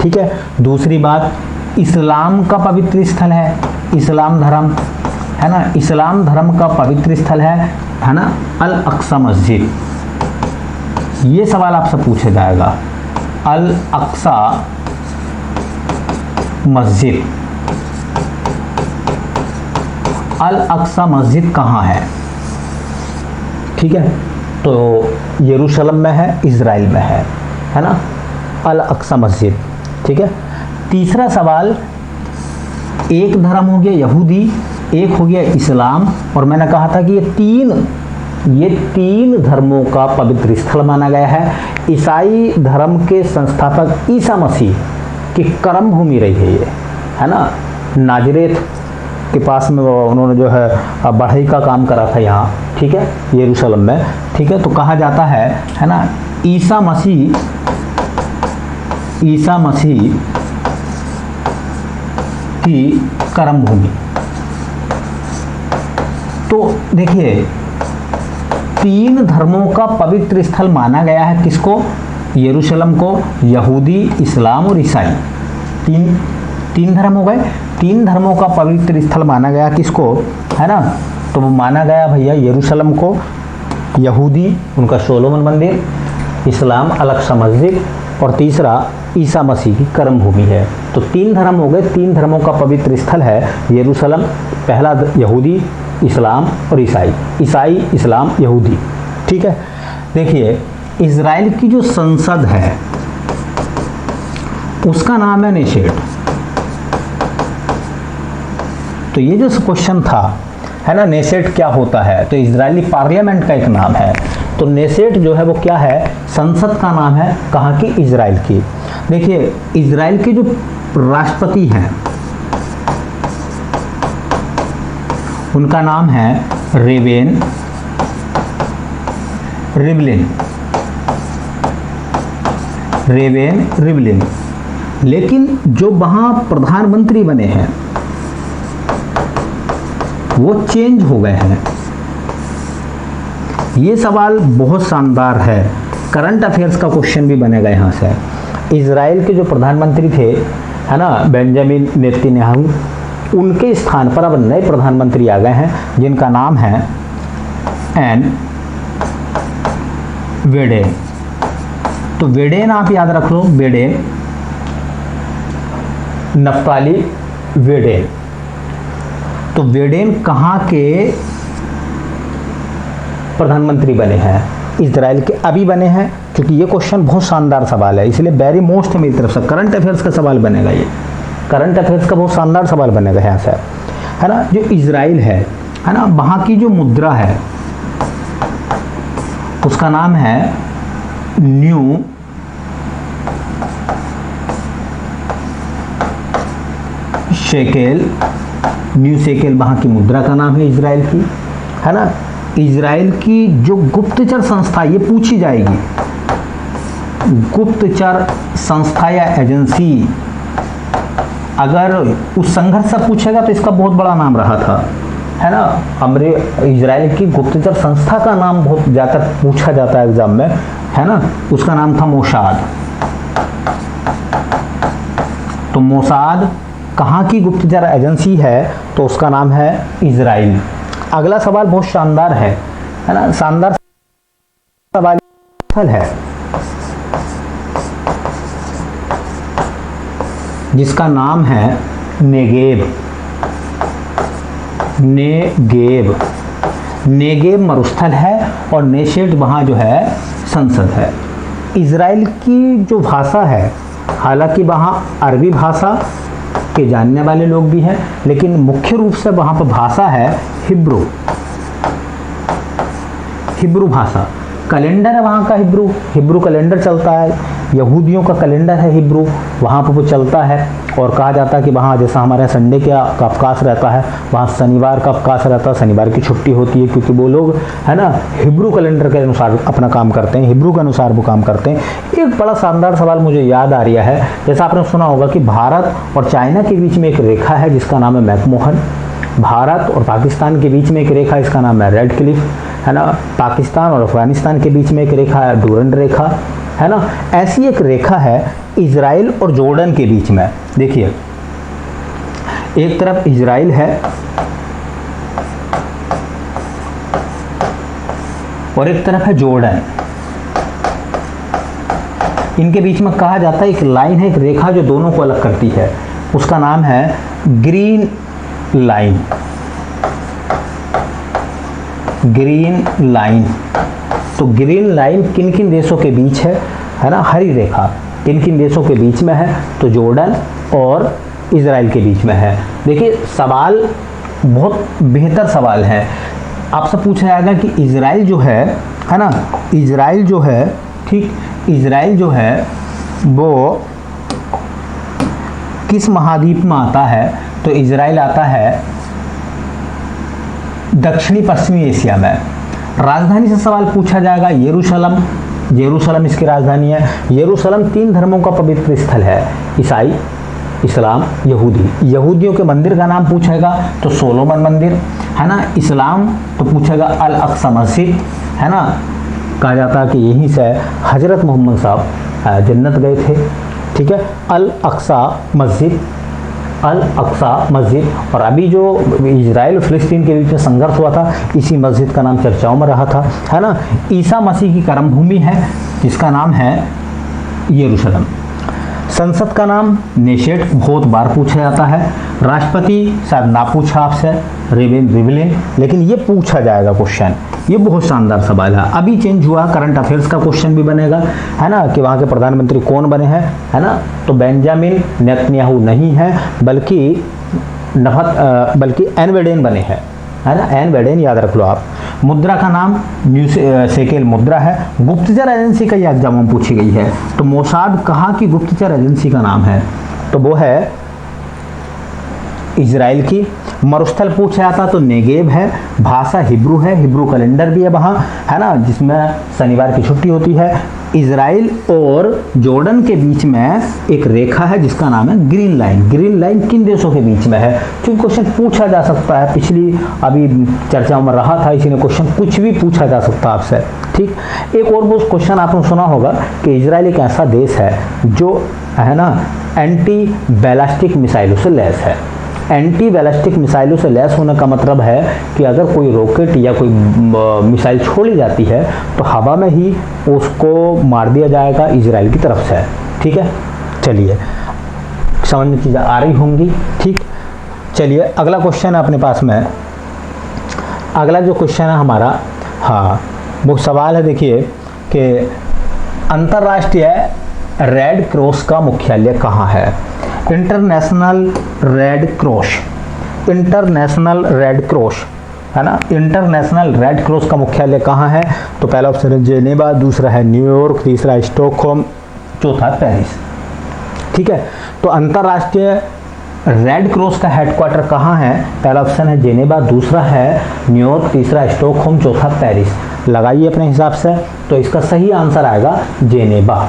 ठीक है। दूसरी बात, इस्लाम का पवित्र स्थल है, इस्लाम धर्म है ना, इस्लाम धर्म का पवित्र स्थल है ना, अल अक्सा मस्जिद। ये सवाल आपसे पूछा जाएगा, अल अक्सा मस्जिद, अल अक्सा मस्जिद कहाँ है, ठीक है। तो यरूशलेम में है, इजराइल में है ना, अल अक्सा मस्जिद, ठीक है। तीसरा सवाल, एक धर्म हो गया यहूदी, एक हो गया इस्लाम, और मैंने कहा था कि ये तीन धर्मों का पवित्र स्थल माना गया है। ईसाई धर्म के संस्थापक ईसा मसीह की कर्म भूमि रही है ये, है ना। नाजरेत के पास में उन्होंने जो है बढ़ई का काम करा था यहाँ, ठीक है, यरूशलेम में, ठीक है। तो कहा जाता है ना, ईसा मसीह की कर्म भूमि। तो देखिए 3 धर्मों का पवित्र स्थल माना गया है किसको, यरूशलेम को, यहूदी, इस्लाम और ईसाई। तीन धर्म हो गए, 3 धर्मों का पवित्र स्थल माना गया किसको, है ना। तो वो माना गया भैया यरूशलेम को, यहूदी उनका सोलोमन मंदिर, इस्लाम अल अक्सा मस्जिद, और तीसरा ईसा मसीह की कर्म भूमि है। तो 3 धर्म हो गए, 3 धर्मों का पवित्र स्थल है यरूशलेम, पहला यहूदी, इस्लाम और ईसाई, इस्लाम, यहूदी, ठीक है। देखिए इजराइल की जो संसद है उसका नाम है नेशेट। तो ये जो क्वेश्चन था, है ना, नेशेट क्या होता है, तो इजरायली पार्लियामेंट का एक नाम है। तो नेशेट जो है वो क्या है, संसद का नाम है, कहाँ की, इजराइल की। देखिए इजराइल के जो राष्ट्रपति हैं उनका नाम है रिवलिन। लेकिन जो वहाँ प्रधानमंत्री बने हैं वो चेंज हो गए हैं। ये सवाल बहुत शानदार है, करंट अफेयर्स का क्वेश्चन भी बनेगा यहाँ से। इजराइल के जो प्रधानमंत्री थे, है ना, बेंजामिन नेतन्याहू, उनके स्थान पर अब नए प्रधानमंत्री आ गए हैं जिनका नाम है एन वेडेन। तो वेडेन आप याद रख लो, वेडेन, नफ्ताली वेडेन। तो वेडेन कहाँ के प्रधानमंत्री बने हैं, इजराइल के अभी बने हैं। क्योंकि ये क्वेश्चन बहुत शानदार सवाल है, इसलिए वेरी मोस्ट है मेरी तरफ से, करंट अफेयर्स का सवाल बनेगा, ये करंट अफेयर्स का बहुत शानदार सवाल बनेगा यहाँ से, है ना। जो इजराइल है ना, वहाँ की जो मुद्रा है उसका नाम है न्यू शेकेल। न्यू शेकेल वहाँ की मुद्रा का नाम है इजराइल की, है ना। इजराइल की जो गुप्तचर संस्था, ये पूछी जाएगी, गुप्तचर संस्था या एजेंसी, अगर उस संघर्ष से पूछेगा तो इसका बहुत बड़ा नाम रहा था, है ना। इजराइल की गुप्तचर संस्था का नाम बहुत ज़्यादा पूछा जाता है एग्जाम में, है ना। उसका नाम था मोसाद। तो मोसाद कहाँ की गुप्तचर एजेंसी है, तो उसका नाम है इजराइल। अगला सवाल बहुत शानदार है ना, शानदार सवाल है, जिसका नाम है नेगेव। नेगेव, नेगेव मरुस्थल है और नेशेट वहाँ जो है संसद है। इजराइल की जो भाषा है, हालांकि वहाँ अरबी भाषा के जानने वाले लोग भी हैं, लेकिन मुख्य रूप से वहाँ पर भाषा है हिब्रू। हिब्रू भाषा, कैलेंडर है वहाँ का हिब्रू, हिब्रू कैलेंडर चलता है। यहूदियों का कैलेंडर है हिब्रू, वहाँ पर वो चलता है। और कहा जाता है कि वहाँ जैसा हमारे संडे का अवकाश रहता है, वहाँ शनिवार का अवकाश रहता है, शनिवार की छुट्टी होती है, क्योंकि वो लोग, है ना, हिब्रू कैलेंडर के अनुसार अपना काम करते हैं, हिब्रू के अनुसार वो काम करते हैं। एक बड़ा शानदार सवाल मुझे याद आ रहा है, जैसा आपने सुना होगा कि भारत और चाइना के बीच में एक रेखा है जिसका नाम है मैकमोहन। भारत और पाकिस्तान के बीच में एक रेखा, इसका नाम है रेड क्लिफ, है ना। पाकिस्तान और अफगानिस्तान के बीच में एक रेखा है डूरंड रेखा, है ना। ऐसी एक रेखा है इजराइल और जॉर्डन के बीच में। देखिए, एक तरफ इजराइल है और एक तरफ है जॉर्डन। इनके बीच में कहा जाता है एक लाइन है, एक रेखा जो दोनों को अलग करती है, उसका नाम है ग्रीन लाइन। Green line. तो ग्रीन लाइन किन किन देशों के बीच है ना, हरी रेखा किन किन देशों के बीच में है, तो जॉर्डन और इजराइल के बीच में है। देखिए, सवाल बहुत बेहतर सवाल है। आपसे पूछा जाएगा कि इजराइल जो है ना, इजराइल जो है, ठीक, इजराइल जो है वो किस महाद्वीप में आता है, तो इजराइल आता है दक्षिणी पश्चिमी एशिया में। राजधानी से सवाल पूछा जाएगा यरूशलेम। यरूशलेम इसकी राजधानी है। यरूशलेम 3 धर्मों का पवित्र स्थल है, ईसाई, इस्लाम, यहूदी। यहूदियों के मंदिर का नाम पूछेगा तो सोलोमन मंदिर, है ना। इस्लाम तो पूछेगा अल अक्सा मस्जिद, है ना। कहा जाता है कि यहीं से हजरत मोहम्मद साहब जन्नत गए थे, ठीक है। अल अक्सा मस्जिद, अल अक्सा मस्जिद। और अभी जो इजराइल और फिलिस्तीन के बीच में संघर्ष हुआ था, इसी मस्जिद का नाम चर्चाओं में रहा था, है ना। ईसा मसीह की कर्मभूमि है जिसका नाम है यरूशलेम। संसद का नाम नेशेट, बहुत बार पूछा जाता है। राष्ट्रपति शायद ना पूछा आपसे, रिवलिन, लेकिन ये पूछा जाएगा क्वेश्चन। ये बहुत शानदार सवाल है। अभी चेंज हुआ, करंट अफेयर्स का क्वेश्चन भी बनेगा, है ना, कि वहाँ के प्रधानमंत्री कौन बने हैं, है ना। तो बेंजामिन नेतन्याहू नहीं है, बल्कि एन वेडेन बने हैं, है ना। एन वेडेन याद रख लो आप। मुद्रा का नाम न्यू शेकेल मुद्रा है। गुप्तचर एजेंसी का यह एग्जाम में पूछी गई है, तो मोसाद कहाँ की गुप्तचर एजेंसी का नाम है, तो वो है इजराइल की। मरुस्थल पूछा जाता तो नेगेव है। भाषा हिब्रू है, हिब्रू कैलेंडर भी है वहाँ, है ना, जिसमें शनिवार की छुट्टी होती है। इजराइल और जॉर्डन के बीच में एक रेखा है जिसका नाम है ग्रीन लाइन। ग्रीन लाइन किन देशों के बीच में है, क्योंकि क्वेश्चन पूछा जा सकता है, पिछली अभी चर्चा में रहा था, इसी ने क्वेश्चन कुछ भी पूछा जा सकता है आपसे, ठीक। एक और वो क्वेश्चन आपने सुना होगा कि इजराइल एक ऐसा देश है जो, है ना, एंटी बैलिस्टिक मिसाइलों से लैस है। एंटी बैलिस्टिक मिसाइलों से लैस होने का मतलब है कि अगर कोई रॉकेट या कोई मिसाइल छोड़ी जाती है तो हवा में ही उसको मार दिया जाएगा इजराइल की तरफ से, ठीक है। चलिए, समझ में चीज़ें आ रही होंगी, ठीक। चलिए, अगला क्वेश्चन है अपने पास में। अगला जो क्वेश्चन है हमारा, हाँ, वो सवाल है, देखिए, कि अंतर्राष्ट्रीय रेड क्रॉस का मुख्यालय कहाँ है। International red cross, international red cross है ना। इंटरनेशनल रेड क्रॉस का मुख्यालय कहाँ है? तो पहला ऑप्शन है जेनेवा, दूसरा है न्यूयॉर्क, तीसरा है स्टॉकहोम, चौथा पेरिस। ठीक है, तो अंतर्राष्ट्रीय रेड क्रॉस का हेडक्वार्टर कहाँ है? पहला ऑप्शन है जेनेवा, दूसरा है न्यूयॉर्क, तीसरा स्टॉकहोम, चौथा पेरिस। लगाइए अपने हिसाब से, तो इसका सही आंसर आएगा जेनेवा,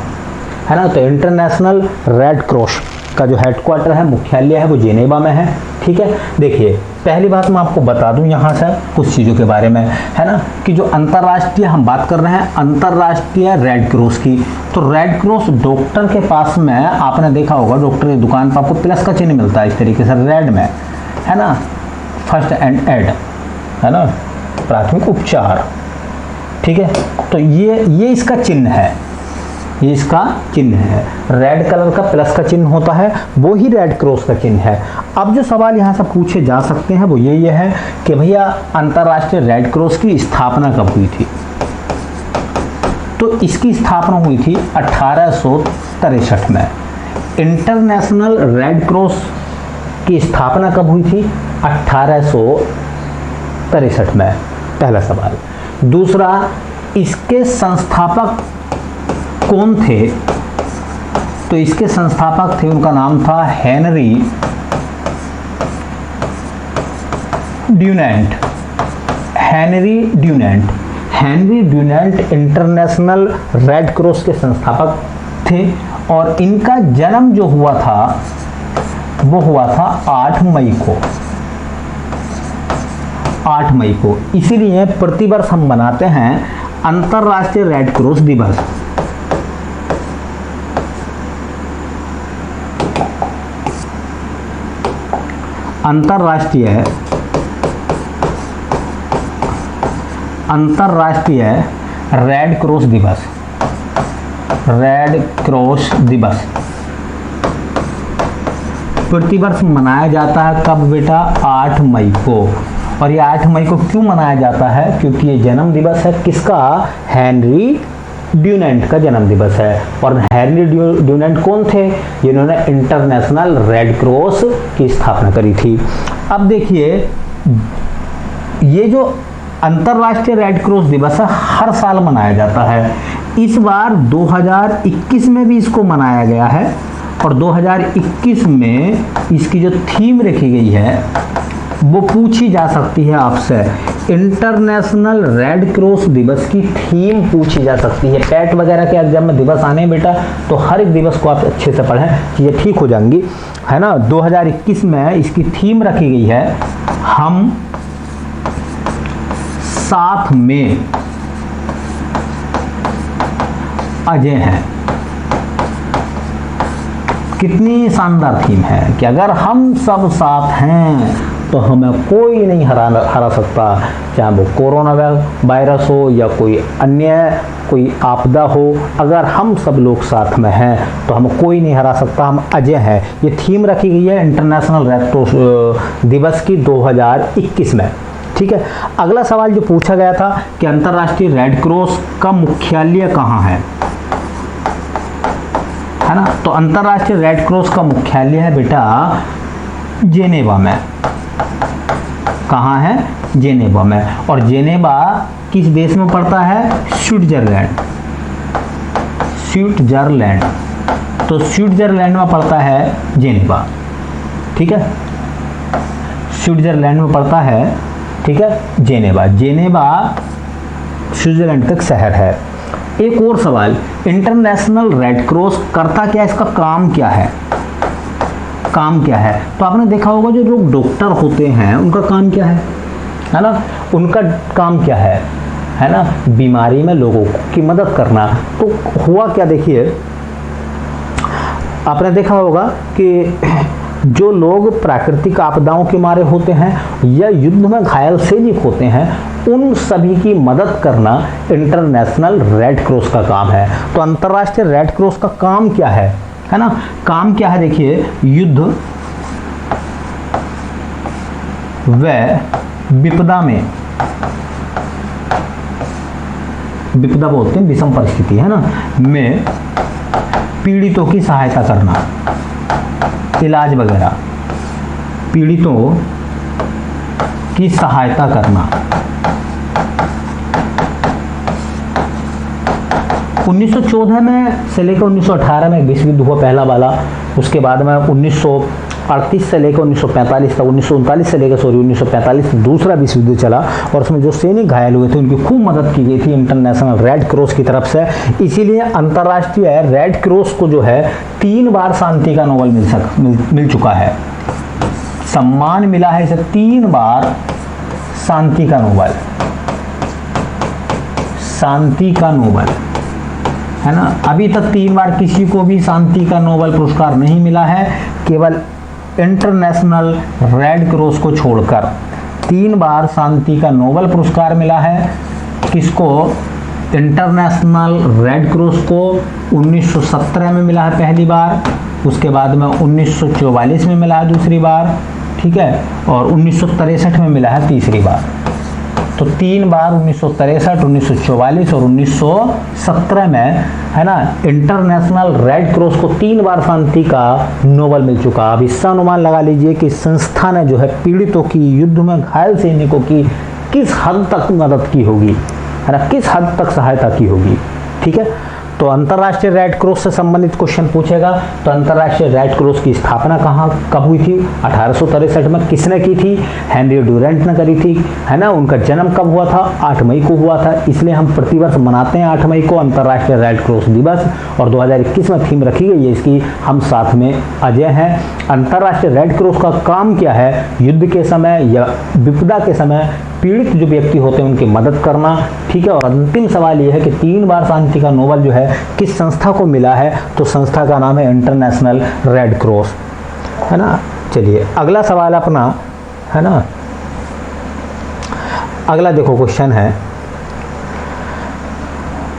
है ना। तो इंटरनेशनल रेड क्रॉस का जो हेडक्वार्टर है, मुख्यालय है, वो जेनेवा में है। ठीक है, देखिए पहली बात मैं आपको बता दूं यहाँ से कुछ चीज़ों के बारे में, है ना, कि जो अंतर्राष्ट्रीय हम बात कर रहे हैं अंतर्राष्ट्रीय रेड क्रॉस की, तो रेड क्रॉस डॉक्टर के पास में आपने देखा होगा, डॉक्टर की दुकान पर आपको प्लस का चिन्ह मिलता है इस तरीके से रेड में, है ना, फर्स्ट एंड एड, है ना, प्राथमिक उपचार। ठीक है, तो ये इसका चिन्ह है, ये इसका चिन्ह है, रेड कलर का प्लस का चिन्ह होता है, वो ही रेड क्रॉस का चिन्ह है। अब जो सवाल यहाँ से पूछे जा सकते हैं वो ये है कि भैया अंतर्राष्ट्रीय रेड क्रॉस की स्थापना कब हुई थी? तो इसकी स्थापना हुई थी 1863 में। इंटरनेशनल रेड क्रॉस की स्थापना कब हुई थी? 1863 में, पहला सवाल। दूसरा, इसके संस्थापक कौन थे? तो इसके संस्थापक थे, उनका नाम था Henry Dunant. Henry Dunant, Henry Dunant international red cross के संस्थापक थे और इनका जन्म जो हुआ था वो हुआ था 8 मई को, 8 मई को। इसीलिए प्रतिवर्ष हम मनाते हैं अंतर्राष्ट्रीय रेड क्रॉस दिवस। अंतर्राष्ट्रीय रेड क्रॉस दिवस, रेड क्रॉस दिवस प्रतिवर्ष मनाया जाता है। कब बेटा? 8 मई को। और ये 8 मई को क्यों मनाया जाता है? क्योंकि ये जन्म दिवस है किसका? हेनरी ड्यूनेंट का जन्म दिवस है। और हेनरी ड्यूनेंट कौन थे? जिन्होंने इंटरनेशनल रेड क्रॉस की स्थापना करी थी। अब देखिए, ये जो अंतर्राष्ट्रीय रेड क्रॉस दिवस है हर साल मनाया जाता है। इस बार 2021 में भी इसको मनाया गया है और 2021 में इसकी जो थीम रखी गई है वो पूछी जा सकती है आपसे। इंटरनेशनल रेड क्रॉस दिवस की थीम पूछी जा सकती है। पैट वगैरह के एग्जाम में दिवस आने बेटा, तो हर एक दिवस को आप अच्छे से पढ़ें, चीज़ें ठीक हो जाएंगी, है ना। 2021 में इसकी थीम रखी गई है, हम साथ में अजय हैं। कितनी शानदार थीम है कि अगर हम सब साथ हैं तो हमें कोई नहीं हरा सकता, चाहे वो कोरोना वायरस हो या कोई अन्य कोई आपदा हो। अगर हम सब लोग साथ में हैं तो हमें कोई नहीं हरा सकता, हम अजय हैं। ये थीम रखी गई है इंटरनेशनल रेड क्रॉस दिवस की 2021 में। ठीक है, अगला सवाल जो पूछा गया था कि अंतर्राष्ट्रीय रेड क्रॉस का मुख्यालय कहाँ है ना। तो अंतर्राष्ट्रीय रेड क्रॉस का मुख्यालय है बेटा जेनेवा में। कहाँ है? जेनेवा में। और जेनेवा किस देश में पड़ता है? स्विट्जरलैंड। स्विट्जरलैंड, तो स्विट्जरलैंड में पड़ता है जेनेवा। ठीक है, स्विट्जरलैंड में पड़ता है, ठीक है, जेनेवा। जेनेवा स्विट्जरलैंड का एक शहर है। एक और सवाल, इंटरनेशनल रेड क्रॉस करता क्या, इसका काम क्या है? काम क्या है? तो आपने देखा होगा जो लोग डॉक्टर होते हैं उनका काम क्या है ना, उनका काम क्या है ना, बीमारी में लोगों की मदद करना। तो हुआ क्या, देखिए आपने देखा होगा कि जो लोग प्राकृतिक आपदाओं के मारे होते हैं या युद्ध में घायल सैनिक होते हैं उन सभी की मदद करना इंटरनेशनल रेड क्रॉस का काम है। तो अंतर्राष्ट्रीय रेड क्रॉस का काम क्या है ना, काम क्या है? देखिए, युद्ध व विपदा में, विपदा बोलते हैं विषम परिस्थिति, है ना, में पीड़ितों की सहायता करना, इलाज वगैरह, पीड़ितों की सहायता करना। 1914 में से लेकर 1918 में विश्व युद्ध हुआ पहला वाला। उसके बाद में 1938 से लेकर 1945 तक 1945 दूसरा विश्व युद्ध चला, और उसमें जो सैनिक घायल हुए थे उनकी खूब मदद की गई थी इंटरनेशनल रेड क्रॉस की तरफ से। इसीलिए अंतर्राष्ट्रीय रेड क्रॉस को जो है 3 बार शांति का नोबेल मिल चुका है। सम्मान मिला है इसे 3 बार शांति का नोबेल, शांति का नोबेल, है ना। अभी तक 3 बार किसी को भी शांति का नोबेल पुरस्कार नहीं मिला है, केवल इंटरनेशनल रेड क्रॉस को छोड़कर 3 बार शांति का नोबेल पुरस्कार मिला है। किसको? इंटरनेशनल रेड क्रॉस को 1917 में मिला है पहली बार, उसके बाद में 1944 में मिला है दूसरी बार, ठीक है, और 1963 में मिला है तीसरी बार। तो 3 बार 1963, 1944 और 1917 में, है ना, इंटरनेशनल रेड क्रॉस को 3 बार शांति का नोबेल मिल चुका। अब इसका अनुमान लगा लीजिए कि संस्था ने जो है पीड़ितों की, युद्ध में घायल सैनिकों की किस हद तक मदद की होगी, है ना, किस हद तक सहायता की होगी। ठीक है, तो अंतर्राष्ट्रीय रेड क्रॉस से संबंधित क्वेश्चन पूछेगा। तो अंतर्राष्ट्रीय रेड क्रॉस की स्थापना कब हुई थी? 1863 में। किसने की थी? हेनरी ड्यूरेंट ने करी थी, है ना। उनका जन्म कब हुआ था? 8 मई को हुआ था। इसलिए हम प्रतिवर्ष मनाते हैं 8 मई को अंतर्राष्ट्रीय रेड क्रॉस दिवस, और 2021 में थीम रखी गई है इसकी, हम साथ में अजय हैं। अंतर्राष्ट्रीय रेड क्रॉस का काम क्या है? युद्ध के समय या विपदा के समय पीड़ित जो व्यक्ति होते हैं उनकी मदद करना। ठीक है, और अंतिम सवाल यह है कि 3 बार शांति का नोबेल जो है किस संस्था को मिला है? तो संस्था का नाम है इंटरनेशनल रेड क्रॉस, है ना। चलिए अगला सवाल अपना, है ना, अगला देखो क्वेश्चन है,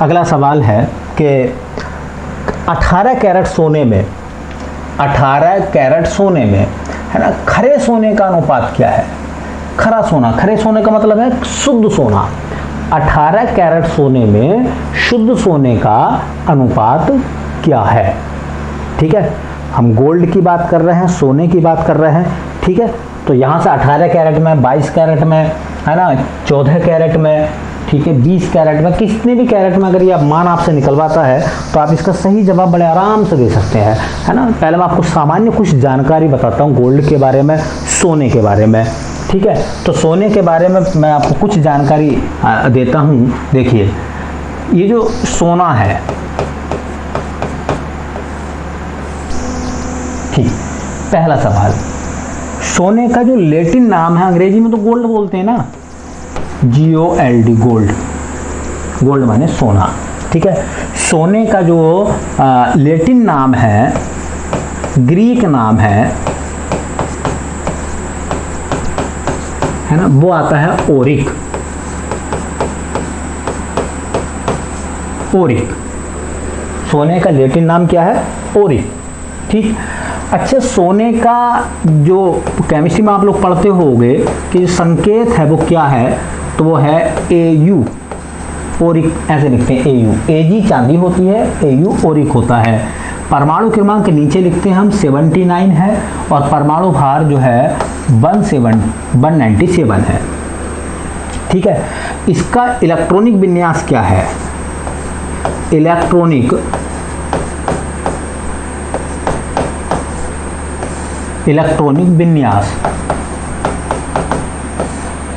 अगला सवाल है कि 18 कैरेट सोने में, 18 कैरेट सोने में, है ना, खरे सोने का अनुपात क्या है? खरा सोना, खरे सोने का मतलब है शुद्ध सोना। 18 कैरेट सोने में शुद्ध सोने का अनुपात क्या है? ठीक है, हम गोल्ड की बात कर रहे हैं, सोने की बात कर रहे हैं। ठीक है, तो यहाँ से 18 कैरेट में, 22 कैरेट में, है ना, 14 कैरेट में, ठीक है, 20 कैरेट में, कितने भी कैरेट में अगर ये मान आपसे निकलवाता है तो आप इसका सही जवाब बड़े आराम से दे सकते हैं, है ना। पहले मैं आपको सामान्य कुछ जानकारी बताता हूँ गोल्ड के बारे में, सोने के बारे में। ठीक है, तो सोने के बारे में मैं आपको कुछ जानकारी देता हूँ। देखिए, ये जो सोना है, ठीक, पहला सवाल, सोने का जो लैटिन नाम है, अंग्रेजी में तो गोल्ड बोलते हैं ना, GOLD, गोल्ड, गोल्ड माने सोना। ठीक है, सोने का जो लैटिन नाम है, ग्रीक नाम है ना, वो आता है ओरिक। ओरिक, सोने का लैटिन नाम क्या है? ओरिक। ठीक, अच्छा, सोने का जो केमिस्ट्री में आप लोग पढ़ते होंगे कि संकेत है वो क्या है? तो वो है AU, ओरिक, ऐसे लिखते हैं AU। AG चांदी होती है, AU ओरिक होता है। परमाणु क्रमांक नीचे लिखते हैं हम 79 है, और परमाणु भार जो है 197 है। ठीक है, इसका इलेक्ट्रॉनिक विन्यास क्या है? इलेक्ट्रॉनिक विन्यास,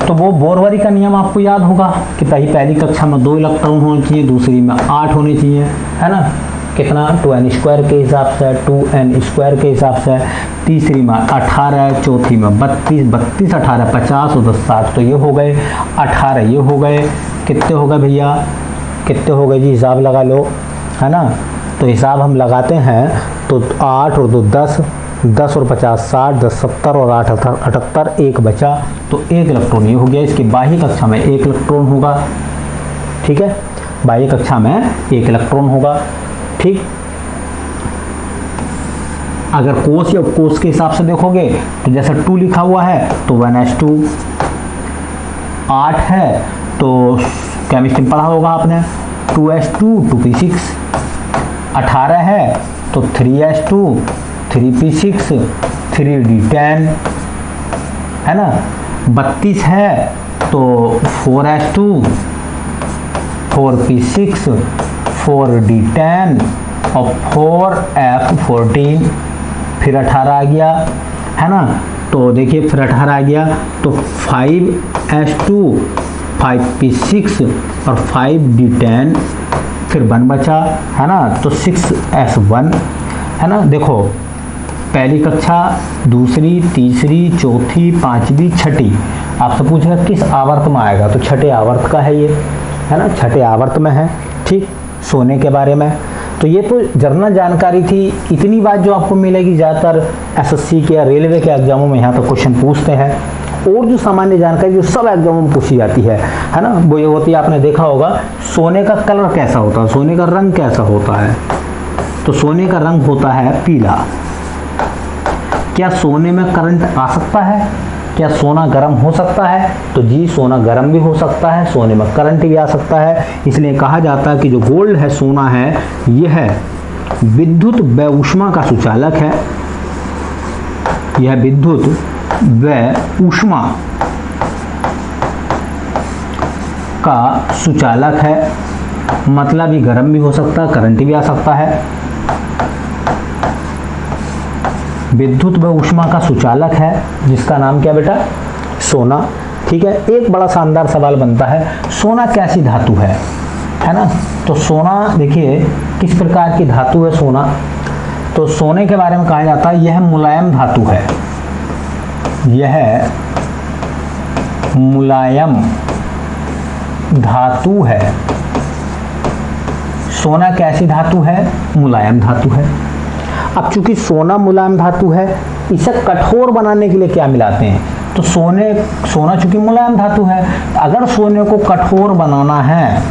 तो वो बोरवरी का नियम आपको याद होगा कि पहली कक्षा में 2 इलेक्ट्रॉन होने चाहिए, दूसरी में 8 होने चाहिए, है ना। कितना? 2n² के हिसाब से, 2n² के हिसाब से, तीसरी में 18, चौथी में 32, 18, 50 और 10, 60। तो ये हो गए 18, ये हो गए, कितने हो गए भैया? कितने हो गए जी? हिसाब लगा लो, है ना। तो हिसाब हम लगाते हैं तो 8 और 2 10, 10 और 50 60, 10 70 और 8 78, 1 बचा, तो 1 इलेक्ट्रॉन ये हो गया। इसकी बाह्य कक्षा में 1 इलेक्ट्रॉन होगा। ठीक है, बाह्य कक्षा में 1 इलेक्ट्रॉन होगा। ठीक, अगर कोस या कोस के हिसाब से देखोगे तो जैसा 2 लिखा हुआ है तो 1s2, 8 है तो केमिस्ट्री पढ़ा होगा आपने, 2s2, 2p6, 18 है तो 3s2, 3p6, 3d10, है ना। 32 है तो 4s2, 4p6, 4d10 और 4f14, फिर 18 आ गया, है ना। तो देखिए फिर 18 आ गया तो 5s2, 5p6 और 5d10, फिर 1 बचा, है ना। तो 6s1, है ना। देखो पहली कक्षा, दूसरी, तीसरी, चौथी, पांचवी, छठी, आपसे पूछेगा किस आवर्त में आएगा, तो छठे आवर्त का है ये, है ना, छठे आवर्त में है। ठीक, सोने के बारे में तो ये तो जनरल जानकारी थी। इतनी बात जो आपको मिलेगी ज़्यादातर एसएससी के या रेलवे के एग्जामों में, यहाँ तो क्वेश्चन पूछते हैं। और जो सामान्य जानकारी जो सब एग्जामों में पूछी जाती है ना, वो ये होती है, आपने देखा होगा सोने का कलर कैसा होता है, सोने का रंग कैसा होता है। तो सोने का रंग होता है पीला। क्या सोने में करंट आ सकता है? क्या सोना गर्म हो सकता है? तो जी, सोना गर्म भी हो सकता है, सोने में करंट भी आ सकता है। इसलिए कहा जाता है कि जो गोल्ड है, सोना है, यह विद्युत व ऊष्मा का सुचालक है। यह विद्युत व ऊष्मा का सुचालक है, मतलब ये गर्म भी हो सकता है, करंट भी आ सकता है। विद्युत व ऊष्मा का सुचालक है, जिसका नाम क्या बेटा? सोना। ठीक है, एक बड़ा शानदार सवाल बनता है, सोना कैसी धातु है ना। तो सोना देखिए किस प्रकार की धातु है सोना। तो सोने के बारे में कहा जाता है यह मुलायम धातु है, यह मुलायम धातु है। सोना कैसी धातु है? मुलायम धातु है। अब चूंकि सोना मुलायम धातु है, इसे कठोर बनाने के लिए क्या मिलाते हैं? तो सोना चूंकि मुलायम धातु है, अगर सोने को कठोर बनाना है,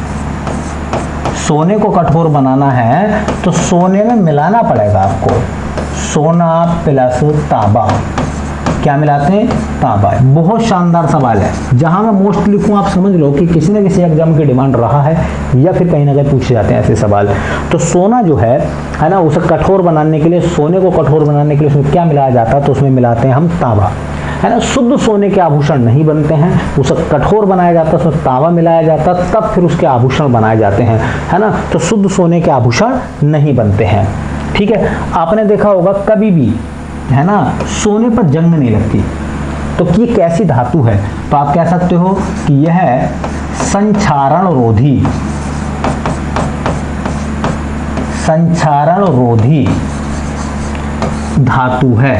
सोने को कठोर बनाना है तो सोने में मिलाना पड़ेगा आपको सोना प्लस तांबा। क्या मिलाते हैं? तांबा। बहुत शानदार सवाल है, जहां मैं मोस्ट लिखूं आप समझ लो कि किसी न किसी एग्जाम की डिमांड रहा है या फिर कहीं ना कहीं पूछे जाते हैं ऐसे सवाल। तो सोना जो है ना, उसे कठोर बनाने के लिए, सोने को कठोर बनाने के लिए उसमें क्या मिलाया जाता है? तो उसमें मिलाते हैं हम तांबा, है ना। शुद्ध सोने के आभूषण नहीं बनते हैं, उसे कठोर बनाया जाता है, उसमें तांबा मिलाया जाता है, तब फिर उसके आभूषण बनाए जाते हैं, है ना। तो शुद्ध सोने के आभूषण नहीं बनते हैं। ठीक है, आपने देखा होगा कभी भी, है ना, सोने पर जंग नहीं लगती। तो ये कैसी धातु है? तो आप कह सकते हो कि यह संक्षारण रोधी, संक्षारण रोधी धातु है।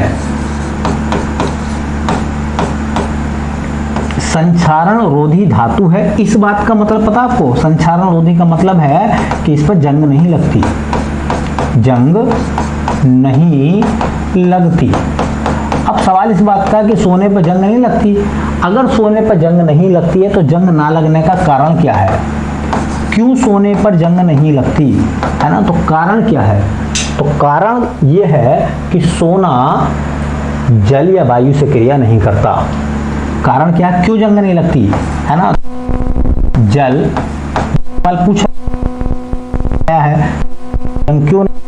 संक्षारण रोधी धातु है, इस बात का मतलब पता आपको? संक्षारण रोधी का मतलब है कि इस पर जंग नहीं लगती, जंग नहीं लगती। अब सवाल इस बात का कि सोने पर जंग नहीं लगती, अगर सोने पर जंग नहीं लगती है तो जंग ना लगने का कारण क्या है? क्यों सोने पर जंग नहीं लगती, है ना। तो कारण क्या है? तो कारण ये है कि सोना जल या वायु से क्रिया नहीं करता। कारण क्या है, क्यों जंग नहीं लगती, है ना। जल, सवाल पूछा है, जंग क्यों नहीं